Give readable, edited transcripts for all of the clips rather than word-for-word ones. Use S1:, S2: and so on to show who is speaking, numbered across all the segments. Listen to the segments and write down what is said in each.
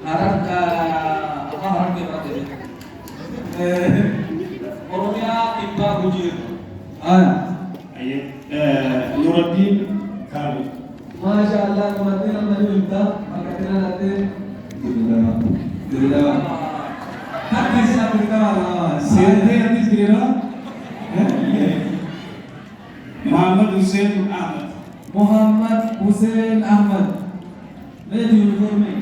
S1: Harap apa harap dia berarti? Orangnya Iqbal Bujir.
S2: Ayat Nuruddin Kami.
S1: Masya Allah, Nuruddin nama minta, maka kita nanti dulu. Hadis nak berita mana?
S2: Siapa hadis kira? Muhammad Hussein Ahmad.
S1: Muhammad Hussein Ahmad. Mana di uniform ni?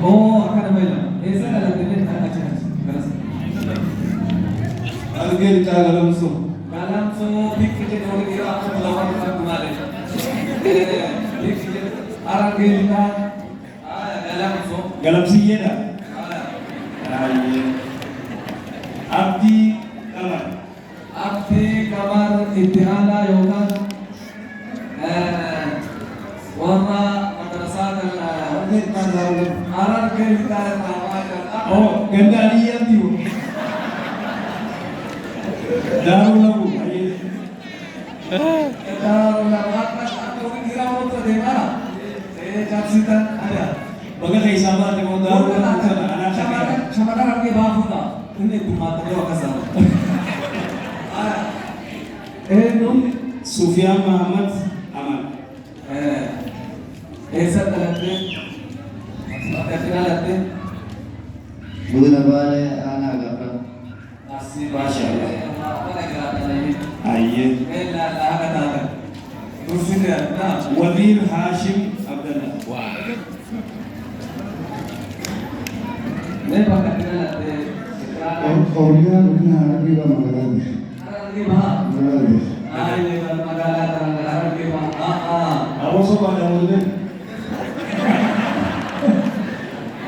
S1: Oh, akan apa itu? Esa kalau kita tak ajar, keras.
S2: Alge kita dalam so.
S1: Dalam so, big kita orang kira apa melawan orang kemarin. Big kita orang kita, dalam so.
S2: Dalam siya dah. Ayat. Abdi Kamar.
S1: Abdi Kamar Intihala Yogan. Warna madrasah dan arah kita nama.
S2: Oh, Gandaria tu. Darul Abu. Ayat.
S1: Darul Abu. Aku kira mau tu di mana? Capsitan ada.
S2: Baga kay sama dengan Darul Abu anak saya.
S1: Sama kan lagi bahu tak? Ini tu mata dia kasar. Nom
S2: Sufyan Muhammad Ahmad.
S1: ऐसा करते कितना लगते
S3: Bukan apa anak agak
S1: अस्सी माशाअल्लाह apa lagi rata lagi
S2: Ayat.
S1: la kata kursi dia nah
S2: Wazir Hashim Abdullah.
S1: मैं pakai कितना लगते
S3: और क्या बुkan Arabi ba Bangladesh.
S1: lagi bah
S3: Bangladesh.
S1: ini magala lagi bah
S2: Apa so pada mulai?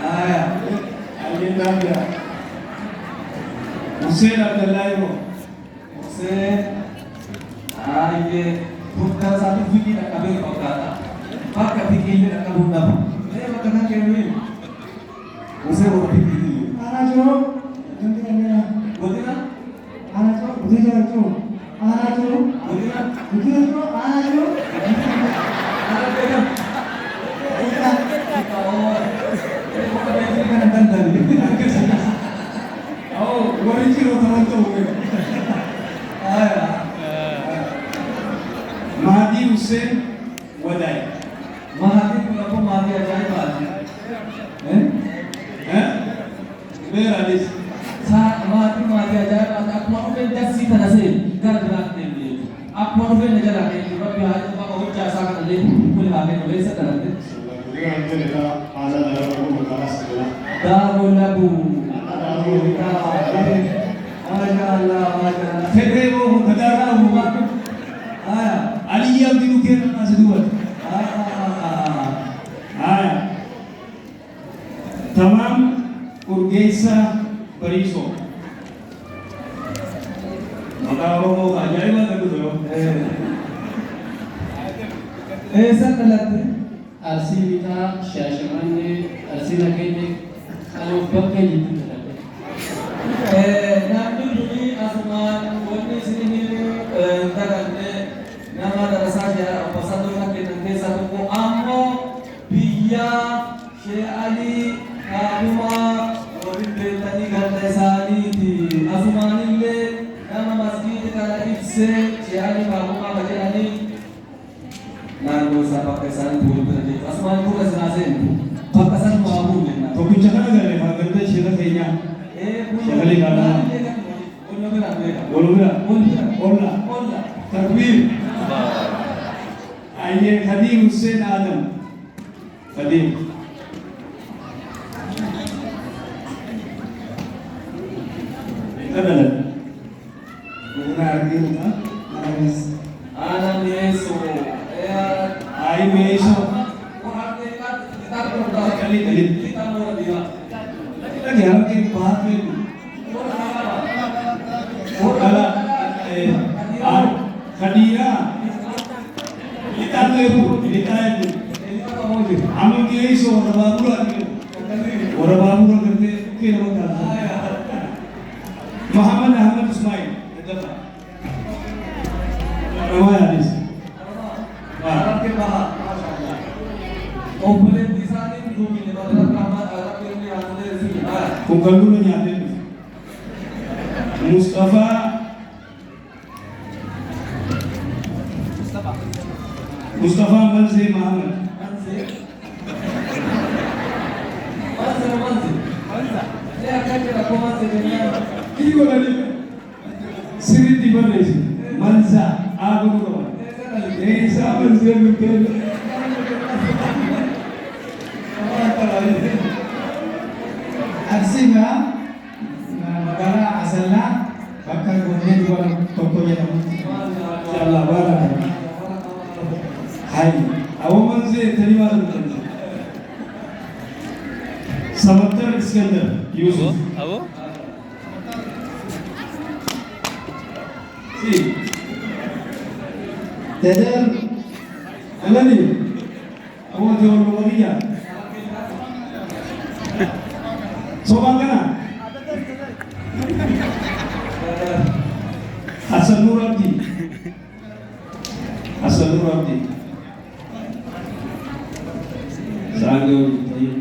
S2: Ayat dah. Hussein Abdullah itu.
S1: से ये बुkan satu fikir nak kabel kau kata pakai fikir nak kabel apa saya makan kewin उसे वो fikir dulu
S3: Anak jo, nanti kamera.
S1: बोलते ना
S3: Anak jo, bukan jo. Anak jo,
S1: बोलते ना
S3: bukan jo. Anak jo.
S1: ada beda oh ini bukan beda kan dandan
S2: Oh, wari ciro teman tu. Mahdi Hussein Wadai.
S1: Mahadi kenapa Mahadi ajaib aja
S2: Beradis.
S1: Mahadi ajaib aja aku mau beda sih tanah sih gara-gara ini aku mau beda negara ini tapi hari itu aku ucap sangat leh boleh pakai boleh sekarang deh Darul Abu Masya Allah
S2: Fedrevo Kadarahu. Ali yang dinukir masih dua. Tamam Urgesa Bariso. Maka orang ajaib lah tu tu.
S1: ऐसा गलत है
S4: Arsi kita syasyamannya, arsi nakenya kalau pakai itu
S1: namni duni asman wani sini ntarane nama darasa ya pasado na kenande satu ko ammo biya she ali kuma wani betani ganda sali di asmani le nama masjid kala ifse she ali kuma bajani nando sa pakesan bulu tadi asmani ko kasasen pakesan mabu ne
S2: Topi cakap ada ni, kalau kita cerita kayaknya. Sekali kala. Bola. Takbir. Ayat Khadim Hussein Adam. Khadim. Itu adalah. Bukan arti apa?
S1: Anak Yesus.
S2: Ayat Yesus.
S1: Kali kita mau dia.
S2: Lagi harus kita pahami. Kalau Khadira kita tu itu. Amin dia isu orang baru lagi. Orang baru kerja kira apa? Muhammad Ahmad Ismail. Ramai hadis.
S1: Arab ke bahagian. Obboleen isaanii duubni badala qaamaa dhaabbatanii yaaduu
S2: kun galgala nyaatee dhufe. Mustafa Manzee Mahamad. Sirriitti barreessi Manzaa Aaguu qaban. Isaa Manzee Mukteela.
S5: Arsima magaalaa Asallaa bakka gonnee duwwaa tokko jedhamutti.
S2: Inshallah baraka. Hai, awon Manzee tani maal dhufu? Sabattar Iskandar Yusuf.
S6: Abo?
S2: Si.
S5: Dedem
S2: Alani. Awon jawab Lumadiya. Soban kana? Hasan Nur Abdi. Hasan Nur Abdi. Sangat baik.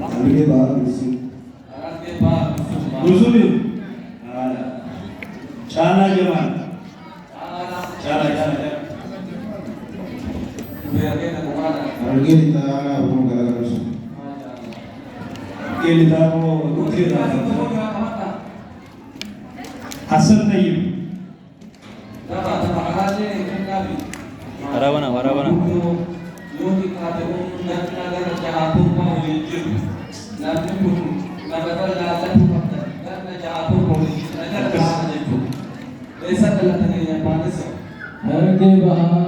S3: Arge Ba Musu.
S2: Rusuli. Chala Jaman. Chala.
S3: Arge Dita Abu Galala Musu.
S2: Kita mau ukir. Hasan Tayyib.
S6: Warawana.
S4: Harge baha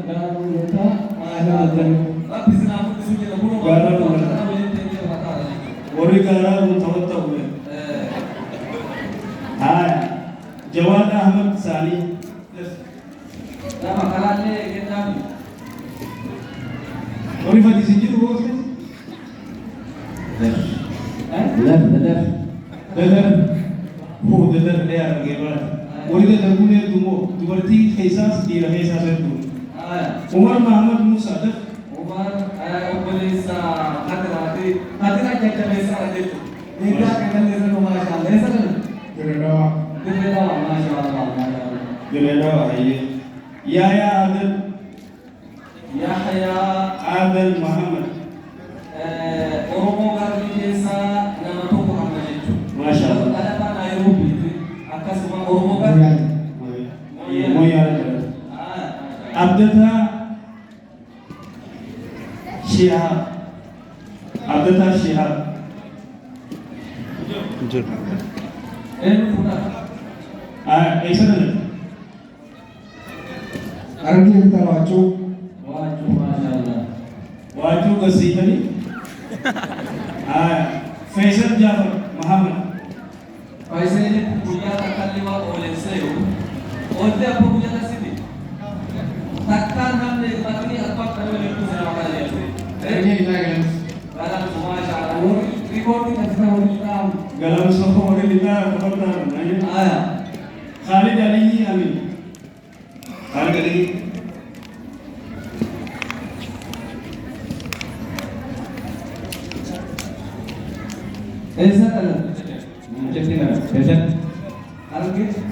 S4: garuta mahadan.
S2: Wari gara mutawata huए. हाँ, जवाद अहमद साली. Wari fadi sijil bos. Dadar. Oh, dadar dia arge bala. Wari dadar punya tumo. Dubarti kaisas di rahe sasar tu. Umar Muhammad Musa dah. Gelada aye. Yahya Adel Muhammad. Masya Allah. Moya. Abdata Shihab.
S6: Jujur.
S2: ऐसा नहीं.
S3: Arge Dita Wacu.
S2: Waju Gasitani. Faisal Jafar Muhammad. Galam sopo model kita kebetulan. Khalid Ali Amin. Khalid Ali.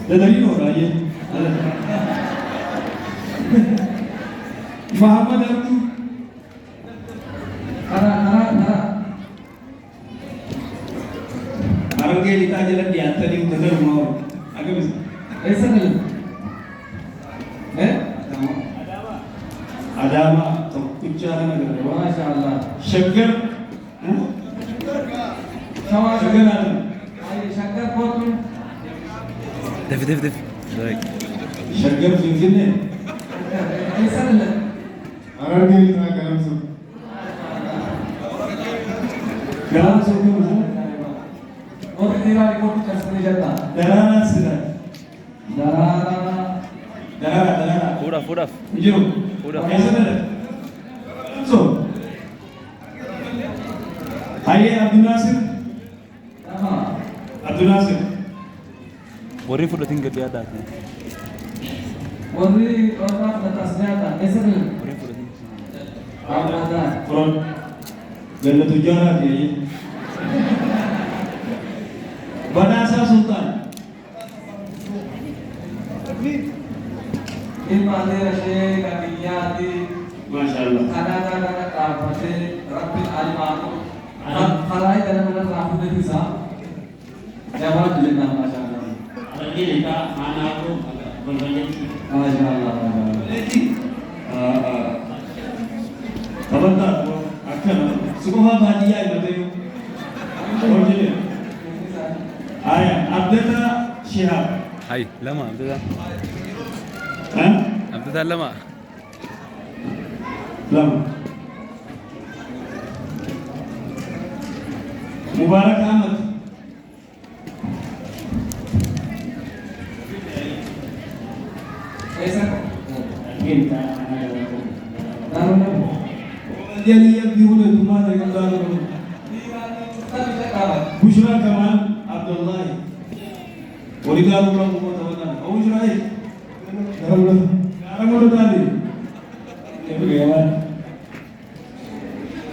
S2: Dari orang aja. Muhammad Abdu. Arge kita jalan di atas di udara mau. Agak bisa. Adama. Kucaan agak. Syakir. Syakir ada.
S6: دف Baik.
S2: Syakir sini.
S3: Arge Dita Galam Su.
S2: Galam suku mana? Darana sudah. Darana.
S6: Furaf.
S2: Jom.
S6: Udah.
S2: ऐसा नहीं. So. आइए अब्दुल Nasir.
S6: Wari fuda tinggal di atas.
S1: Warri orang atasnya tak esok ni. Apa dah?
S2: Front. Ganda tujuan dia. Banasa Sultan.
S1: Ini mana rasa kaminya di
S2: Masya Allah.
S1: Kadang-kadang apa sih Rabbil Alamin. Kalau itu dalam Rabbil itu bisa. Jawab dulu nama Masya Allah.
S4: Lagi kita mana aku berbanyak.
S1: Masya Allah.
S2: Kabantar. Akan. Semua hadiah itu tu. Orangnya. Ayah. Abdullah Shihab.
S6: هاي لما ابتدى
S2: ها؟
S6: ابتدى لما
S2: لما مبارك أحمد
S1: Esok.
S2: kita
S1: Taruh nama.
S2: dia lihat di mana tu mana yang dalam
S1: Tapi tak kabar.
S2: Bushra Kamal Abdullah Walidaru Allah Taala oh Bushra Karam tadi itu kawan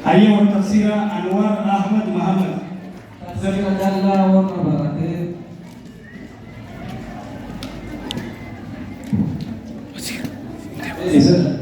S2: ayat wa tafsir Anwar Ahmad Muhammad
S1: Tafsir Allah wa barakatuh.
S2: Isa